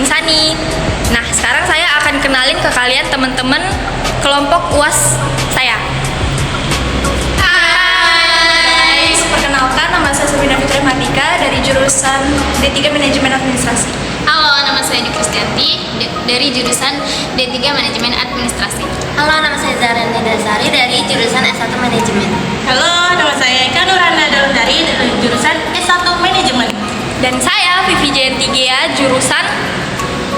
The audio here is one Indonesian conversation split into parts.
Insani. Nah, sekarang saya akan kenalin ke kalian teman-teman kelompok UAS saya. Hai, perkenalkan nama saya Sabrina Fitri Mardika dari jurusan D3 Manajemen Administrasi. Halo, nama saya Edi Kristianti dari jurusan D3 Manajemen Administrasi. Halo, nama saya Zahra Nidasari dari jurusan S1 Manajemen. Halo, nama saya Eka Nurhana Dalundari dari jurusan S1 Manajemen. Dan saya Vivi Jentigia jurusan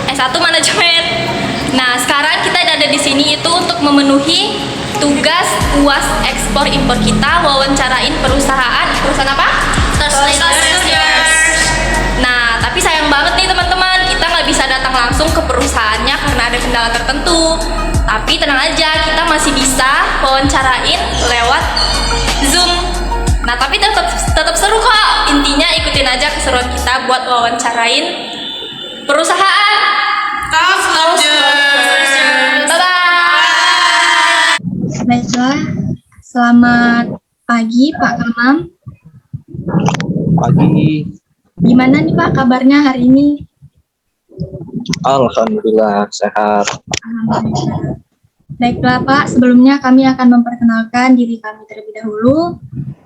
S1 Manajemen. Nah, sekarang kita ada di sini itu untuk memenuhi tugas UAS ekspor impor kita, wawancarain perusahaan apa? Nah, tapi sayang banget nih teman-teman, kita nggak bisa datang langsung ke perusahaannya karena ada kendala tertentu. Tapi tenang aja, kita masih bisa wawancarain lewat Zoom. Nah, tapi tetap seru kok. Intinya ikutin aja keseruan kita buat wawancarain perusahaan. Bye-bye. Baiklah, selamat pagi Pak Kamam. Pagi. Gimana nih Pak kabarnya hari ini? Alhamdulillah sehat. Alhamdulillah. Baiklah Pak, sebelumnya kami akan memperkenalkan diri kami terlebih dahulu.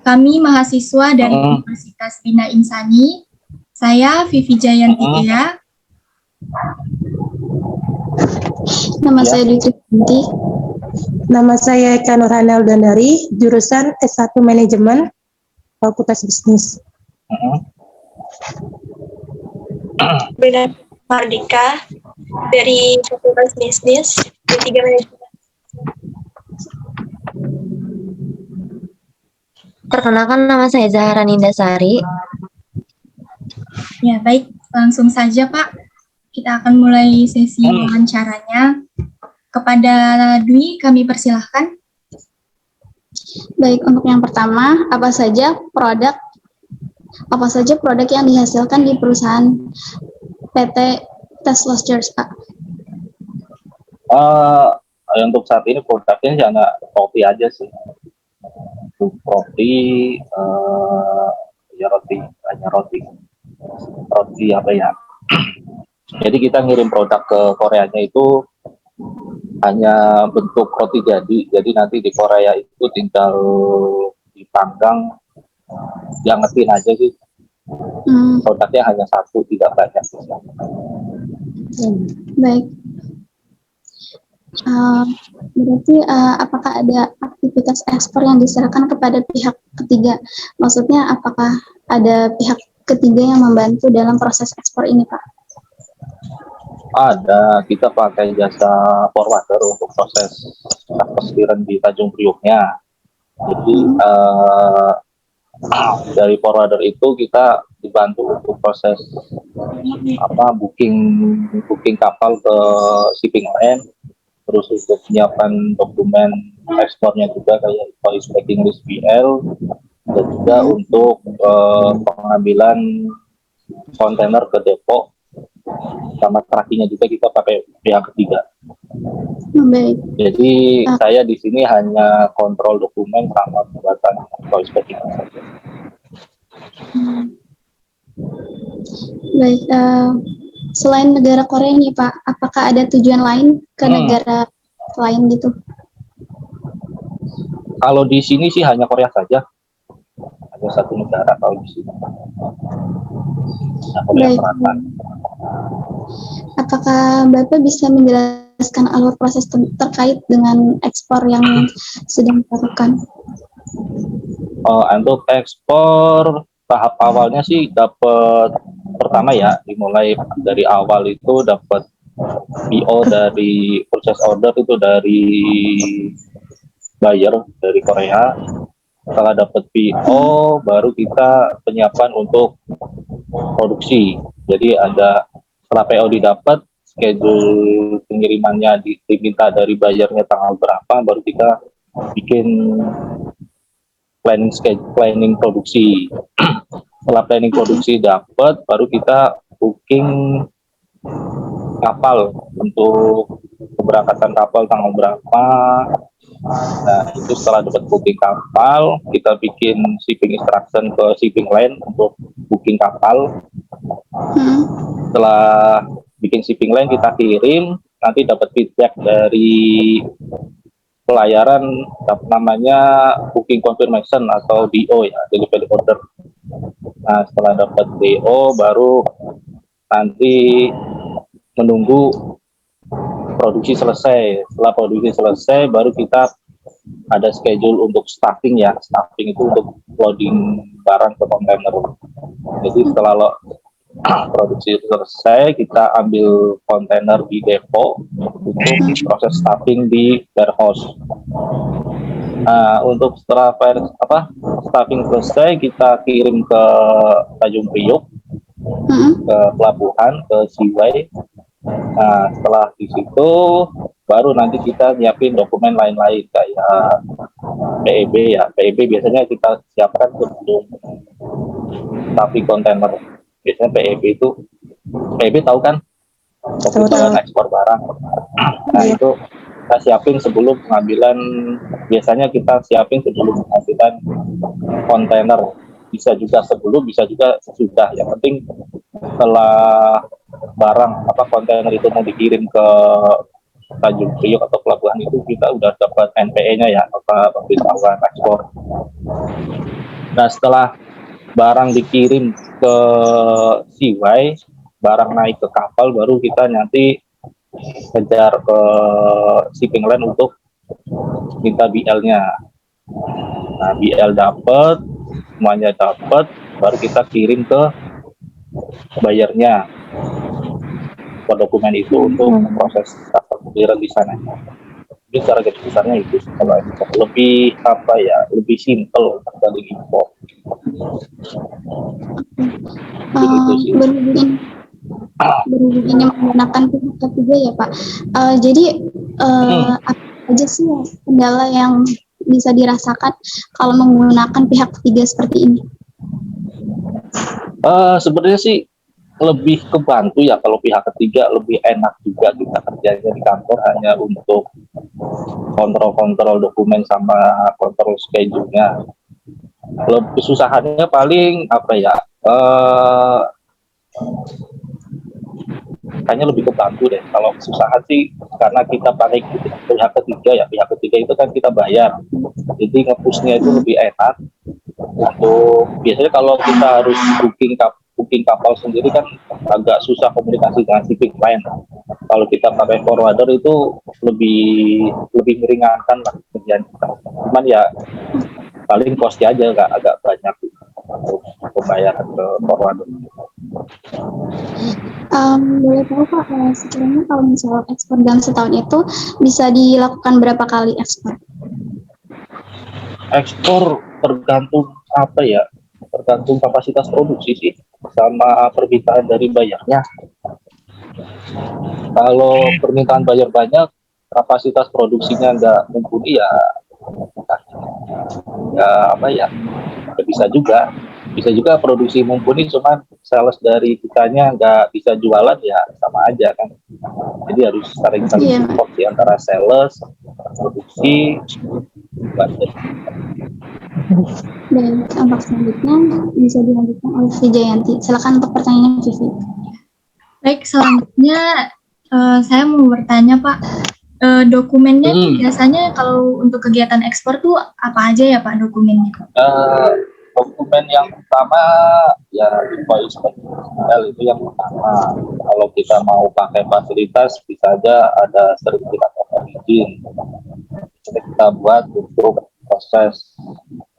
Kami mahasiswa dari Universitas Bina Insani. Saya Vivi Jayanti. Nama saya Dwi Kristianti. Nama saya Eka Nurhana Dalundari, jurusan S1 Manajemen, Fakultas Bisnis. Sabrina Mardika dari Fakultas Bisnis D3 Manajemen. Perkenalkan, nama saya Zahra Nidasari. Ya baik, langsung saja Pak. Kita akan mulai sesi wawancaranya. Kepada Dwi, kami persilahkan. Baik, untuk yang pertama, apa saja produk yang dihasilkan di perusahaan PT Tesla Cheers, Pak? Untuk saat ini produknya hanya roti aja sih. Untuk roti, ya roti apa ya? Jadi kita ngirim produk ke Koreanya itu hanya bentuk roti jadi nanti di Korea itu tinggal dipanggang, diangetin aja sih. Produknya hanya satu, tidak banyak. Baik. Berarti apakah ada aktivitas ekspor yang diserahkan kepada pihak ketiga? Maksudnya apakah ada pihak ketiga yang membantu dalam proses ekspor ini, Pak? Ada, kita pakai jasa forwarder untuk proses transportiran di Tanjung Prioknya. Jadi dari forwarder itu kita dibantu untuk proses booking kapal ke shipping line, terus untuk menyiapkan dokumen ekspornya juga kayak invoice packing list BL, dan juga untuk pengambilan kontainer ke depo, sama trackingnya juga kita pakai pihak ketiga. Baik. Jadi saya di sini hanya kontrol dokumen sama pembuatan invoice packing saja. Baik. Selain negara Korea nih Pak, apakah ada tujuan lain ke negara lain gitu? Kalau di sini sih hanya Korea saja. Ada satu negara kalau di sini. Korea Selatan. Apakah Bapak bisa menjelaskan alur proses terkait dengan ekspor yang sedang dilakukan? Untuk ekspor tahap awalnya sih dapat pertama ya, dimulai dari awal itu dapat PO dari purchase order itu dari buyer dari Korea. Setelah dapat PO baru kita penyiapan untuk produksi. Jadi ada setelah PO didapat, schedule pengirimannya diminta dari bayarnya tanggal berapa, baru kita bikin planning produksi. Setelah planning produksi dapat, baru kita booking kapal untuk keberangkatan kapal tanggal berapa. Nah, itu setelah dapat booking kapal, kita bikin shipping instruction ke shipping line untuk booking kapal. Setelah bikin shipping line, kita kirim, nanti dapat feedback dari pelayaran namanya booking confirmation atau DO ya, delivery order. Nah, setelah dapat DO baru nanti menunggu produksi selesai. Setelah produksi selesai baru kita ada schedule untuk staffing ya. Staffing itu untuk loading barang ke kontainer. Jadi setelah produksi selesai, kita ambil kontainer di depo untuk proses staffing di warehouse. Nah, untuk setelah staffing selesai, kita kirim ke Tanjung Priok, ke pelabuhan, ke Seaway. Nah, setelah di situ baru nanti kita nyiapin dokumen lain-lain kayak PEB ya. PEB biasanya kita siapkan sebelum staffing kontainer. Biasanya PEB tahu kan? Pengusahaan ekspor barang. Nah, itu kita siapin sebelum pengambilan, biasanya kita siapin sebelum pengambilan kontainer. Bisa juga sebelum, bisa juga sesudah. Yang penting setelah barang kontainer itu mau dikirim ke Tanjung Priok atau pelabuhan itu, kita udah dapat NPE-nya ya, pemberitahuan ekspor. Nah, setelah barang dikirim ke Seaway, barang naik ke kapal, baru kita nanti kejar ke shipping line untuk minta BL-nya. Nah, BL dapat, semuanya dapat, baru kita kirim ke bayarnya dokumen itu untuk proses custom di sana. Jadi secara garis besarnya itu kalau lebih lebih simple dari impor. Berhubung ini menggunakan pihak ketiga ya Pak. Jadi apa aja sih kendala yang bisa dirasakan kalau menggunakan pihak ketiga seperti ini? Sebenarnya sih lebih kebantu ya kalau pihak ketiga, lebih enak juga kita kerjanya di kantor hanya untuk kontrol dokumen sama kontrol schedule-nya. Lebih susahannya paling kayaknya lebih kebantu deh. Kalau kesusahan sih karena kita pakai pihak ketiga ya, pihak ketiga itu kan kita bayar, jadi nge-push-nya itu lebih enak. Untuk biasanya kalau kita harus booking kapal sendiri kan agak susah komunikasi dengan shipping line. Kalau kita pakai forwarder itu lebih meringankan lah kerjaan kita. Cuman ya paling cost-nya aja agak banyak untuk pembayaran ke forwarder. Boleh tahu Pak, sekiranya kalau misalnya ekspor dalam setahun itu bisa dilakukan berapa kali ekspor? Ekspor tergantung tergantung kapasitas produksi sih sama permintaan dari bayarnya. Kalau permintaan bayar banyak, kapasitas produksinya nggak mumpuni bisa juga produksi mumpuni, cuman sales dari kitanya nggak bisa jualan ya sama aja kan. Jadi harus saling support di antara sales, produksi, budget. Dan untuk selanjutnya bisa dilanjutkan oleh Vijayanti. Silakan untuk pertanyaannya Vivi. Baik, selanjutnya saya mau bertanya Pak, dokumennya tuh biasanya kalau untuk kegiatan ekspor tuh apa aja ya Pak dokumennya? Dokumen yang pertama ya invoice BL itu yang pertama. Kalau kita mau pakai fasilitas bisa aja ada sertifikat origin. Kita buat untuk proses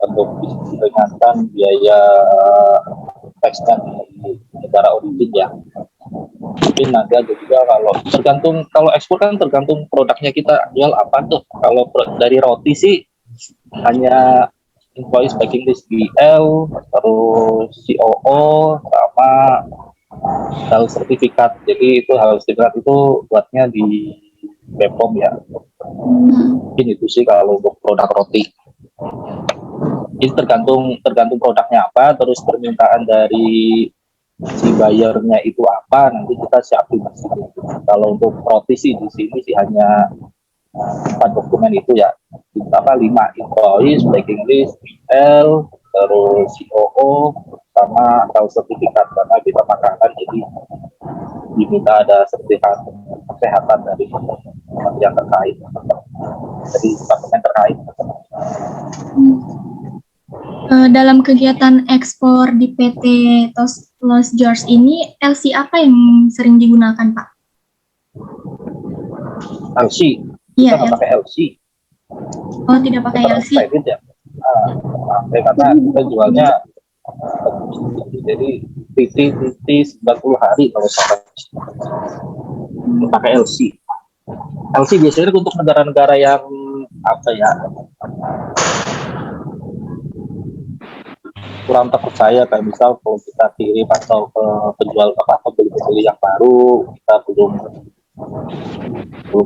untuk meringankan biaya teksnya di negara origin ya. Mungkin nanti ada juga kalau ekspor kan tergantung produknya kita jual apa tuh. Kalau dari roti sih hanya invoice packing list BL, terus COO sama hal sertifikat. Jadi itu hal sertifikat itu buatnya di BPOM ya. Mungkin itu sih kalau untuk produk roti. Ini tergantung produknya apa, terus permintaan dari si bayarnya itu apa, nanti kita siapin di sini. Kalau untuk roti sih di sini sih hanya 4 dokumen itu ya, 5 invoice, packing list, BL, terus COO sama tahu sertifikat karena kita makanan jadi diminta ada sertifikat kesehatan dari kementerian terkait, dari departemen terkait. Dalam kegiatan ekspor di PT Los George ini, LC apa yang sering digunakan, Pak? LC, Iya, kita nggak pakai LC. Oh, tidak pakai LC. Kredit ya. Karena kita jualnya jadi PT 90 hari kalau sampai pakai LC. LC biasanya untuk negara-negara yang apa ya, kurang terpercaya, kayak misal kalau kita kirim atau ke penjual atau pembeli yang baru, kita belum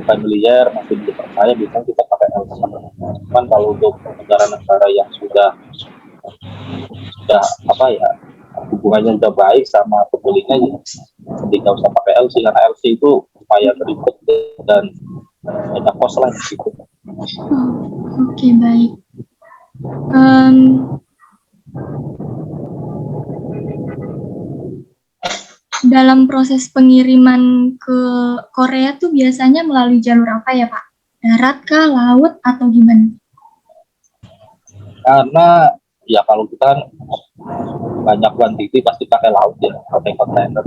familiar, masih belum percaya, biasanya kita pakai LC. Cuman kalau untuk negara-negara yang sudah apa ya, hubungannya sudah baik sama pembelinya, ya tidak usah pakai LC, karena LC itu lumayan ribet dan banyak kos lah gitu. Oke, baik. Dalam proses pengiriman ke Korea tuh biasanya melalui jalur apa ya, Pak? Darat kah, laut, atau gimana? Karena ya kalau kita kan banyak kuantiti pasti pakai laut ya, pakai kontainer.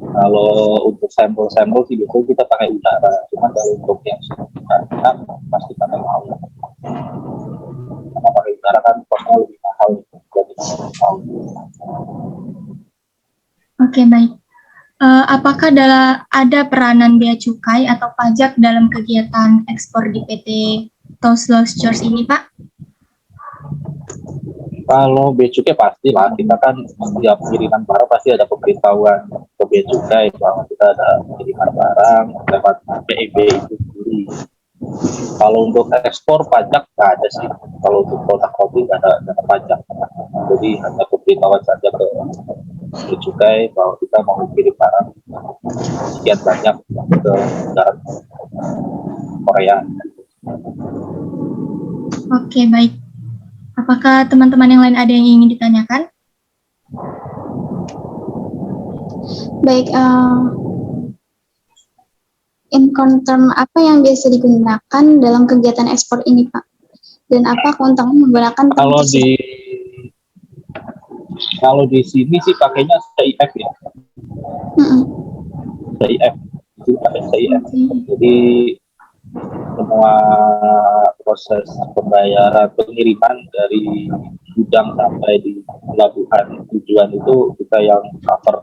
Kalau untuk sampel sih biasanya kita pakai udara, cuma kalau untuk yang kan pasti pakai laut. Karena pakai udara kan kosnya lebih mahal, jadi laut. Oke, baik. Apakah ada peranan bea cukai atau pajak dalam kegiatan ekspor di PT Los George ini, Pak? Kalau bea cukai pastilah, kita kan setiap kiriman barang pasti ada pemberitahuan ke bea cukai bahwa kita ada kiriman barang lewat PEB itu sendiri. Kalau untuk ekspor pajak nggak ada sih. Kalau untuk produk kopi nggak ada pajak. Jadi hanya pemberitahuan saja ke bea cukai bahwa kita mau kirim barang sekian banyak ke negara Korea. Oke, baik. Apakah teman-teman yang lain ada yang ingin ditanyakan? Baik, Incoterm apa yang biasa digunakan dalam kegiatan ekspor ini, Pak? Dan apa keuntungan menggunakan kalau di sini sih pakainya CIF ya. CIF, itu pakai CIF. Jadi semua proses pembayaran pengiriman dari gudang sampai di pelabuhan tujuan itu kita yang cover.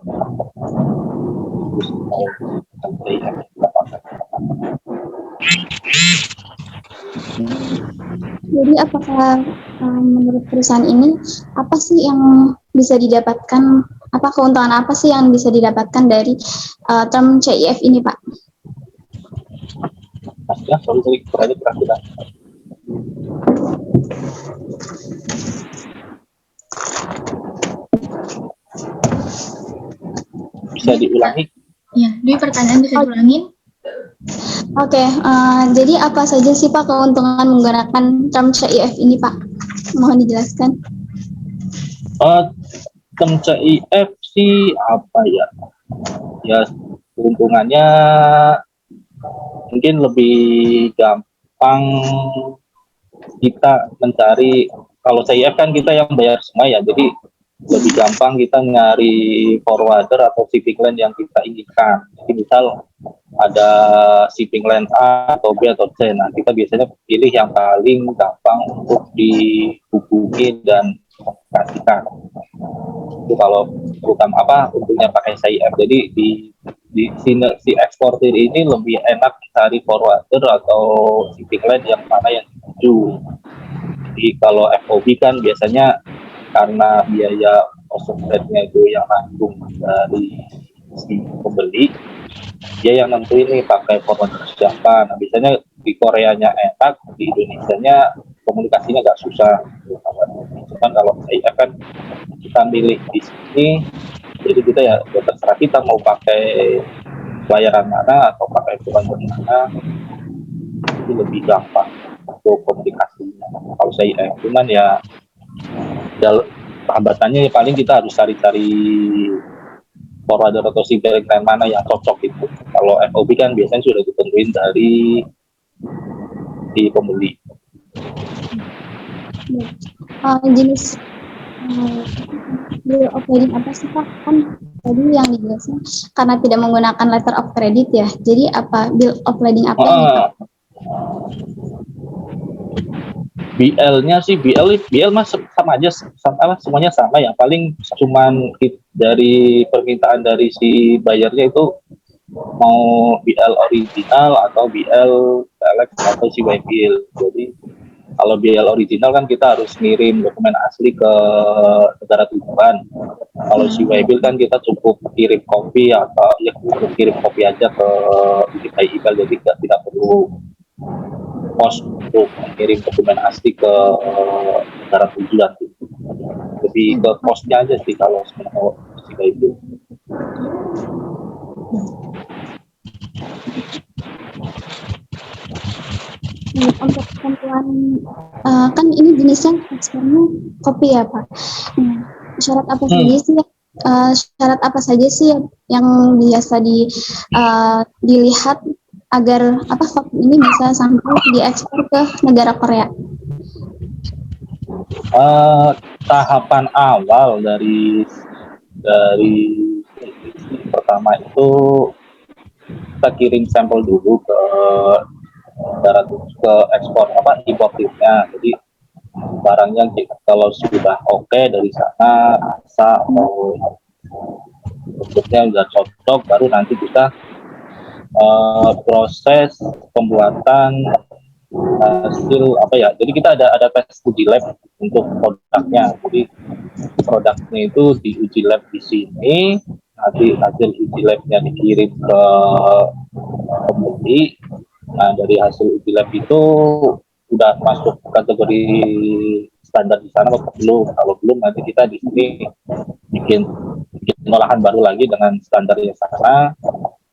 Jadi apakah menurut perusahaan ini apa sih yang bisa didapatkan, apa keuntungan apa sih yang bisa didapatkan dari term CIF ini, Pak? Ya, sorry, kurangnya kita. Bisa diulangi? Ya, Dwi, pertanyaan bisa diulangin? Oke, jadi apa saja sih Pak keuntungan menggunakan term CIF ini, Pak? Mohon dijelaskan. Term CIF sih apa ya? Ya, keuntungannya mungkin lebih gampang kita mencari. Kalau CIF kan kita yang bayar semua ya, jadi lebih gampang kita nyari forwarder atau shipping line yang kita inginkan. Jadi misal ada shipping line A atau B atau C, nah kita biasanya pilih yang paling gampang untuk dihubungi dan kasihkan. Itu kalau terutama untungnya pakai CIF. Jadi di sini si eksportir ini lebih enak cari forwarder atau shipping line yang mana yang setuju. Jadi kalau FOB kan biasanya karena biaya cost of trade-nya itu yang nanggung dari si pembeli, dia yang nentuin nih pakai forwarder siapa. Nah biasanya di Koreanya enak, di Indonesianya komunikasinya agak susah. Cuman kalau saya kan kita milih di sini, jadi kita ya terserah kita mau pakai pelayaran mana atau pakai forwarder mana, itu lebih gampang untuk komunikasinya. Kalau saya cuman ya hambatannya paling kita harus cari-cari forwarder atau si bearing line mana yang cocok itu. Kalau FOB kan biasanya sudah ditentuin dari di pembeli. Jenis bill of lading apa sih Pak? Kan tadi yang dijelasin karena tidak menggunakan letter of credit ya. Jadi apa bill of lading apa yang BL-nya sih BL mas sama aja, semuanya sama ya. Paling cuman dari permintaan dari si bayarnya itu mau BL original atau BL select atau si bill. Jadi kalau BL original kan kita harus ngirim dokumen asli ke negara tujuan. Kalau si bill kan kita cukup kirim kopi atau ya cukup kirim kopi aja ke email, jadi tidak perlu pos untuk mengirim dokumen asli ke negara tujuan. Lebih ke posnya aja sih kalau mau si bill. Untuk ketentuan kan ini jenisnya ekspornya kopi ya Pak. Syarat apa saja sih? Syarat apa saja sih yang biasa dilihat agar kopi ini bisa sampai diekspor ke negara Korea? Tahapan awal dari pertama itu kita kirim sampel dulu ke negara ke ekspor importirnya. Jadi barangnya kalau sudah oke dari sana, rasa atau bentuknya udah cocok, baru nanti kita proses pembuatan hasil jadi kita ada tes uji lab untuk produknya. Jadi produknya itu diuji lab di sini, nanti hasil uji labnya dikirim ke pembeli. Nah, dari hasil uji lab itu udah masuk kategori standar di sana atau belum? Kalau belum, nanti kita di sini bikin olahan baru lagi dengan standar yang sama.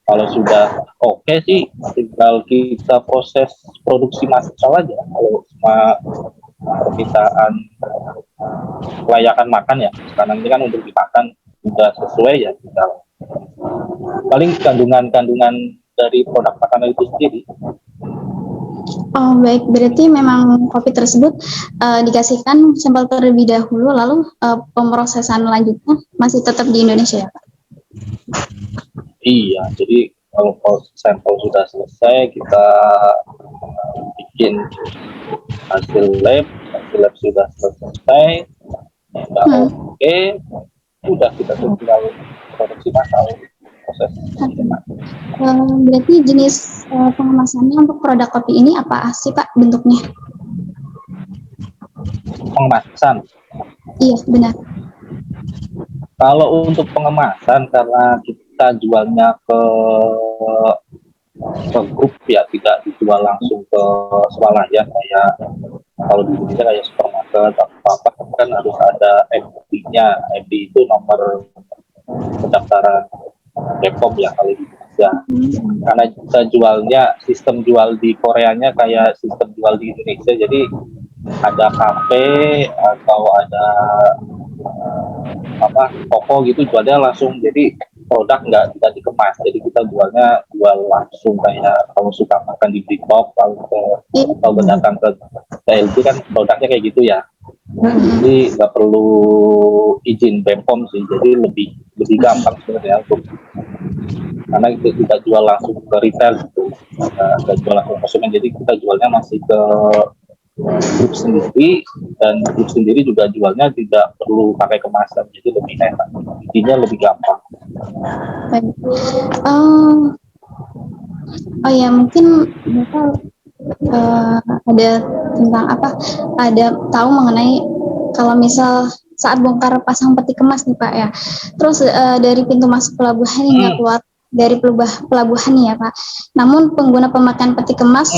Kalau sudah oke sih, tinggal kita proses produksi massal aja. Kalau semua permintaan kelayakan makan ya, sekarang ini kan untuk dimakan sudah sesuai ya, tinggal paling kandungan dari produk makanan itu sendiri. Oh baik, berarti memang kopi tersebut dikasihkan sampel terlebih dahulu, lalu pemrosesan lanjutnya masih tetap di Indonesia ya Pak? Iya, jadi kalau sampel sudah selesai, kita bikin hasil lab sudah selesai, sudah oke, udah kita tinggal produksi massal. Proses. Berarti jenis pengemasannya untuk produk kopi ini apa sih Pak bentuknya? Pengemasan? Iya benar. Kalau untuk pengemasan, karena kita jualnya ke grup ya, tidak dijual langsung ke swalayan kayak kalau di Indonesia kayak supermarket atau apa kan harus ada MD-nya. MD itu nomor pendaftaran Bepom ya kalau di Indonesia. Karena kita jualnya sistem jual di Koreanya kayak sistem jual di Indonesia, jadi ada kafe atau ada toko gitu jualnya langsung, jadi produk nggak dikemas, jadi kita jual langsung kayak kalau suka makan di Britpop kalau datang ke TLC kan produknya kayak gitu ya. Jadi nggak perlu izin Bepom sih, jadi lebih gampang sebenarnya karena kita jual langsung ke retail gitu, nggak jual langsung ke konsumen, jadi kita jualnya masih ke grup sendiri, dan grup sendiri juga jualnya tidak perlu pakai kemasan, jadi lebih enak, intinya lebih gampang. Oh ya, mungkin Bapak ada tentang ada tahu mengenai kalau misal saat bongkar pasang peti kemas nih Pak ya, terus dari pintu masuk pelabuhan hingga keluar dari pelabuhan nih ya Pak, namun pengguna pemakaian peti kemas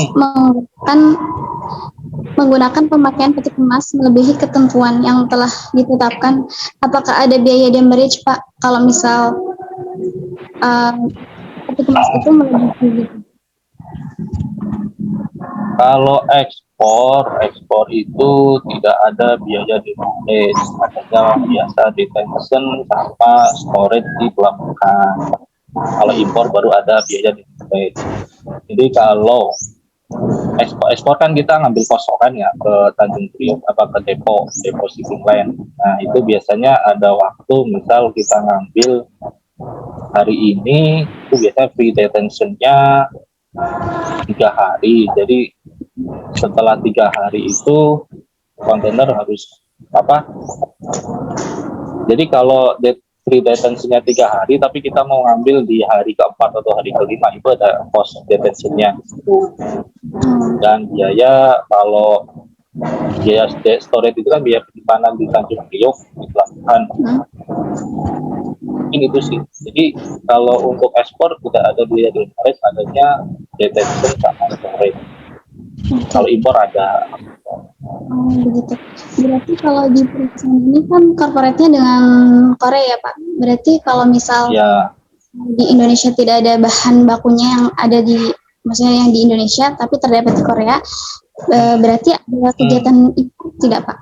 menggunakan pemakaian peti kemas melebihi ketentuan yang telah ditetapkan, apakah ada biaya demurrage Pak kalau misal peti kemas itu melebihi gitu? Kalau ekspor itu tidak ada biaya deposit, adanya biasa detention sama storage di pelabuhan. Kalau impor baru ada biaya deposit. Jadi kalau ekspor kan kita ngambil kosongan ya ke Tanjung Priok ke depo shipping line. Nah itu biasanya ada waktu, misal kita ngambil hari ini itu biasanya free detention-nya 3 hari. Jadi setelah 3 hari itu kontainer harus apa? Jadi kalau free detention-nya 3 hari, tapi kita mau ngambil di hari keempat atau hari kelima, itu ada cost detention-nya. Dan biaya, kalau biaya storage itu kan biaya penyimpanan di Tanjung Priok di pelabuhan. Ini itu sih. Jadi kalau untuk ekspor tidak ada biaya storage, adanya detention sama storage. Kalau impor ada. Oh, begitu. Berarti kalau di perusahaan ini kan corporate-nya dengan Korea ya Pak. Berarti kalau misal Ya, di Indonesia tidak ada bahan bakunya yang ada di, maksudnya yang di Indonesia tapi terdapat di Korea, berarti ada kegiatan impor tidak Pak?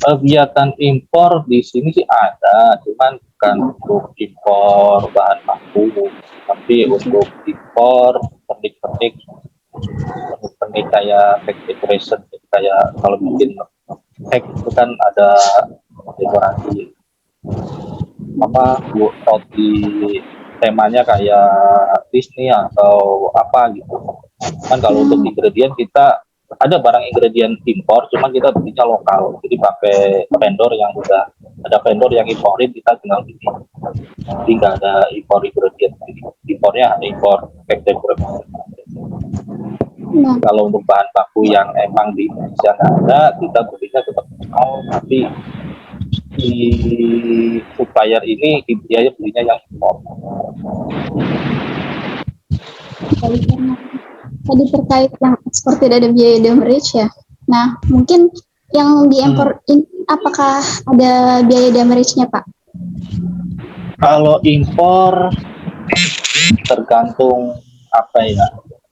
kegiatan impor di sini sih ada, cuman bukan untuk impor bahan baku, tapi untuk impor pernik-pernik kayak cake decoration. Kayak kalau bikin cake itu kan ada dekorasi roti temanya kayak Disney atau apa gitu. Kan kalau untuk ingredient kita ada barang ingredient impor, cuma kita belinya lokal. Jadi pakai vendor yang udah ada vendor yang imporin, kita tinggal beli. Jadi nggak ada impor ingredient. Jadi impornya hanya impor cake decoration. Nah, Kalau untuk bahan baku yang emang di Indonesia nggak ada, kita belinya tetap lokal, tapi di supplier ini dia belinya yang impor. karena tadi terkait yang ekspor tidak ada biaya demurrage ya. Nah, mungkin yang diimpor ini apakah ada biaya demurrage-nya Pak? Kalau impor tergantung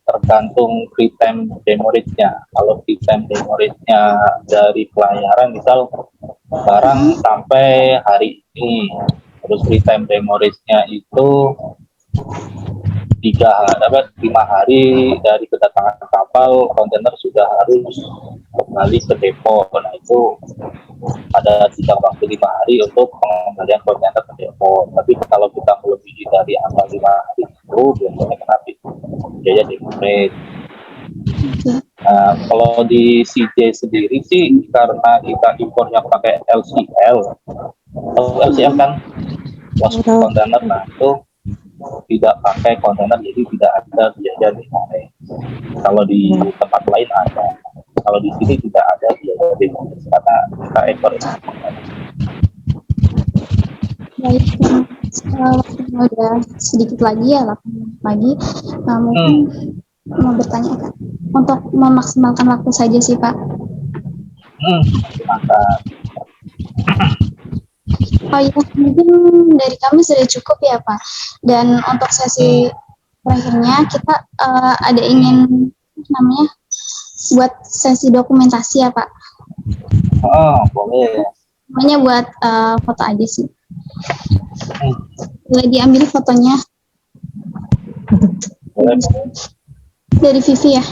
tergantung free time demurrage-nya. Kalau free time demurrage-nya dari pelayaran, misal barang sampai hari ini, terus free time demurrage-nya itu 5 hari dari kedatangan kapal, kontainer sudah harus kembali ke depo. Nah itu ada jangka waktu 5 hari untuk pengembalian kontainer ke depo. Tapi kalau kita melebihi dari angka 5 hari itu biasanya kena biaya demurrage. Nah, kalau di CJ sendiri sih karena kita impornya pakai LCL kan kontainer, nah itu tidak pakai kontainer, jadi tidak ada biaya demurrage. Kalau di tempat lain ada, kalau di sini tidak ada biaya demurrage karena kita ekspor. Baik, waktunya udah sedikit lagi ya, 8 menit lagi. Mungkin mau bertanya Kak, untuk memaksimalkan waktu saja sih Pak. Maka Oh iya, mungkin dari kami sudah cukup ya Pak. Dan untuk sesi terakhirnya kita ada ingin buat sesi dokumentasi ya Pak. boleh. Namanya buat foto aja sih. Boleh diambil fotonya. Boleh. Dari Vivi ya.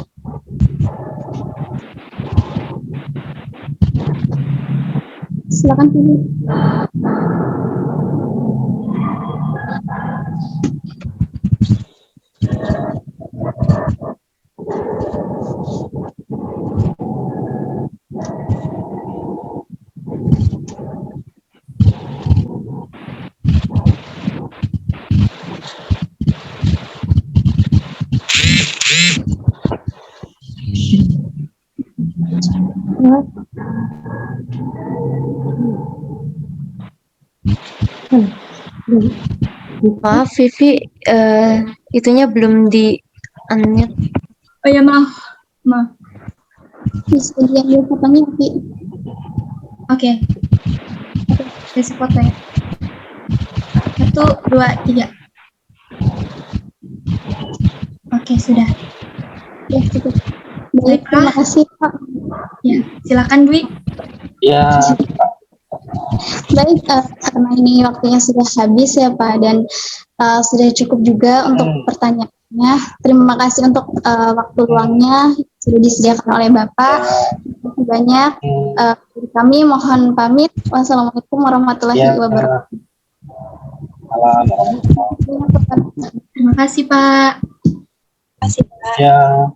Silakan Vivi. Maaf Vivi, itunya belum di unmute. Oh ya, maaf. Bisa diambil fotonya Vivi. Oke. Sesi foto ya. 1, 2, 3. Oke, sudah. Ya, cukup. Baik, terima kasih Pak. Ya, silakan Dwi. Ya, Baik, karena ini waktunya sudah habis ya Pak, dan sudah cukup juga untuk pertanyaannya. Terima kasih untuk waktu luangnya sudah disediakan oleh Bapak. Terima kasih banyak. Dari kami mohon pamit. Wassalamualaikum warahmatullahi ya, wabarakatuh. malam, warahmatullahi Terima kasih Pak. wabarakatuh. Ya.